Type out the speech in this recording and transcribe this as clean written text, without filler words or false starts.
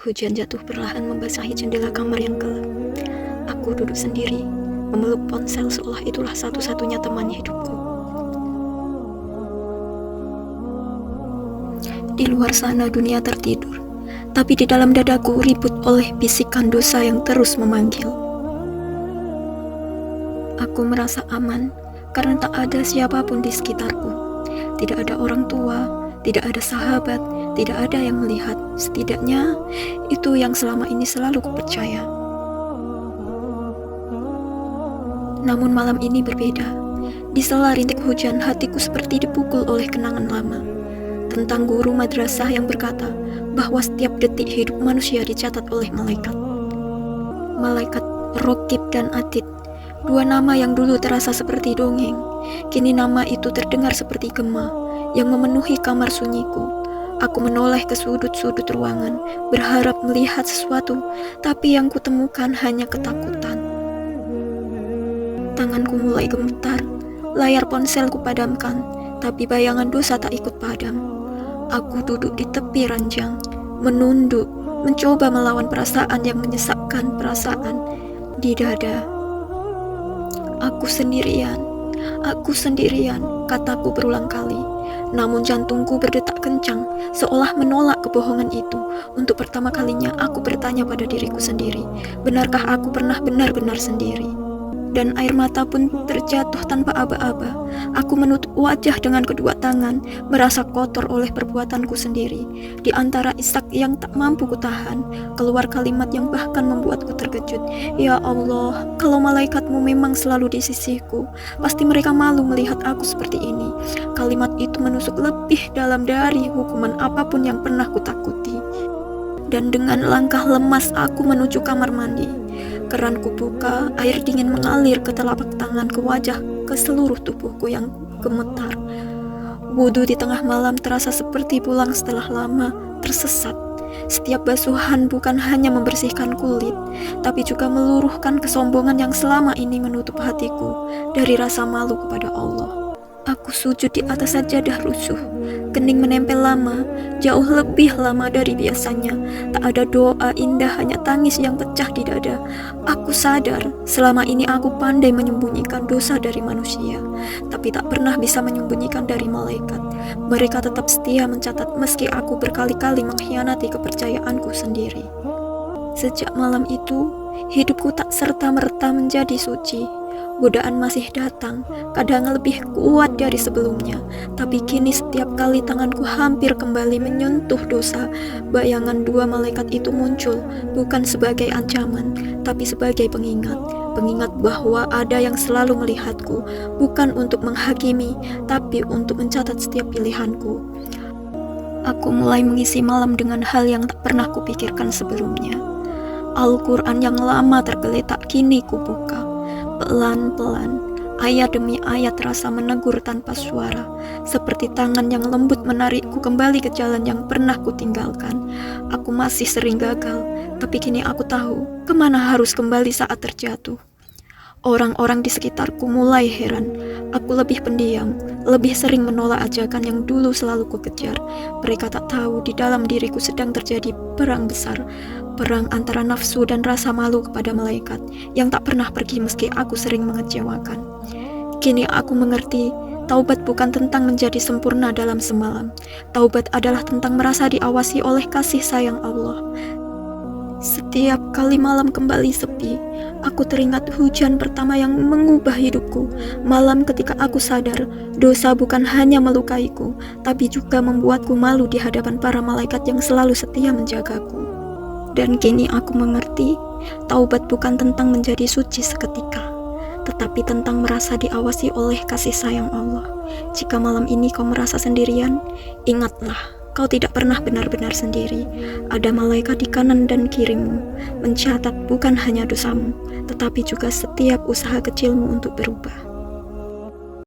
Hujan jatuh perlahan membasahi jendela kamar yang gelap. Aku duduk sendiri, memeluk ponsel seolah itulah satu-satunya teman hidupku. Di luar sana dunia tertidur, tapi di dalam dadaku ribut oleh bisikan dosa yang terus memanggil. Aku merasa aman karena tak ada siapapun di sekitarku. Tidak ada orang tua, tidak ada sahabat, tidak ada yang melihat. Setidaknya itu yang selama ini selalu kupercaya. Namun malam ini berbeda. Di sela rintik hujan, hatiku seperti dipukul oleh kenangan lama. Tentang guru madrasah yang berkata bahwa setiap detik hidup manusia dicatat oleh malaikat. Malaikat Rokib dan Atid, dua nama yang dulu terasa seperti dongeng. Kini nama itu terdengar seperti gema yang memenuhi kamar sunyiku. Aku menoleh ke sudut-sudut ruangan, berharap melihat sesuatu, tapi yang kutemukan hanya ketakutan. Tanganku mulai gemetar, layar ponselku padamkan, tapi bayangan dosa tak ikut padam. Aku duduk di tepi ranjang, menunduk, mencoba melawan perasaan yang menyesakkan perasaan di dada. Aku sendirian, kataku berulang kali. Namun jantungku berdetak kencang, seolah menolak kebohongan itu. Untuk pertama kalinya aku bertanya pada diriku sendiri, benarkah aku pernah benar-benar sendiri? Dan air mata pun terjatuh tanpa aba-aba. Aku menutup wajah dengan kedua tangan, merasa kotor oleh perbuatanku sendiri. Di antara isak yang tak mampu kutahan, keluar kalimat yang bahkan membuatku terkejut. Ya Allah, kalau malaikatmu memang selalu di sisiku, pasti mereka malu melihat aku seperti ini. Kalimat itu menusuk lebih dalam dari hukuman apapun yang pernah kutakuti. Dan dengan langkah lemas aku menuju kamar mandi. Keran kubuka, air dingin mengalir ke telapak tangan, ke wajah, ke seluruh tubuhku yang gemetar. Wudhu di tengah malam terasa seperti pulang setelah lama tersesat. Setiap basuhan bukan hanya membersihkan kulit, tapi juga meluruhkan kesombongan yang selama ini menutup hatiku dari rasa malu kepada Allah. Aku sujud di atas sajadah rusuh, kening menempel lama, jauh lebih lama dari biasanya. Tak ada doa indah, hanya tangis yang pecah di dada. Aku sadar, selama ini aku pandai menyembunyikan dosa dari manusia, tapi tak pernah bisa menyembunyikan dari malaikat. Mereka tetap setia mencatat meski aku berkali-kali mengkhianati kepercayaanku sendiri. Sejak malam itu, hidupku tak serta-merta menjadi suci. Godaan masih datang, kadang lebih kuat dari sebelumnya, tapi kini setiap kali tanganku hampir kembali menyentuh dosa, bayangan dua malaikat itu muncul, bukan sebagai ancaman, tapi sebagai pengingat. Pengingat bahwa ada yang selalu melihatku, bukan untuk menghakimi, tapi untuk mencatat setiap pilihanku. Aku mulai mengisi malam dengan hal yang tak pernah kupikirkan sebelumnya. Al-Quran yang lama tergeletak kini kubuka. Pelan-pelan, ayat demi ayat terasa menegur tanpa suara, seperti tangan yang lembut menarikku kembali ke jalan yang pernah kutinggalkan. Aku masih sering gagal, tapi kini aku tahu kemana harus kembali saat terjatuh. Orang-orang di sekitarku mulai heran. Aku lebih pendiam, lebih sering menolak ajakan yang dulu selalu kukejar. Mereka tak tahu di dalam diriku sedang terjadi perang besar. Perang antara nafsu dan rasa malu kepada malaikat yang tak pernah pergi meski aku sering mengecewakan. Kini aku mengerti, taubat bukan tentang menjadi sempurna dalam semalam. Taubat adalah tentang merasa diawasi oleh kasih sayang Allah. Setiap kali malam kembali sepi, aku teringat hujan pertama yang mengubah hidupku. Malam ketika aku sadar, dosa bukan hanya melukaiku, tapi juga membuatku malu di hadapan para malaikat yang selalu setia menjagaku. Dan kini aku mengerti, taubat bukan tentang menjadi suci seketika, tetapi tentang merasa diawasi oleh kasih sayang Allah. Jika malam ini kau merasa sendirian, ingatlah, kau tidak pernah benar-benar sendiri. Ada malaikat di kanan dan kirimu, mencatat bukan hanya dosamu, tetapi juga setiap usaha kecilmu untuk berubah.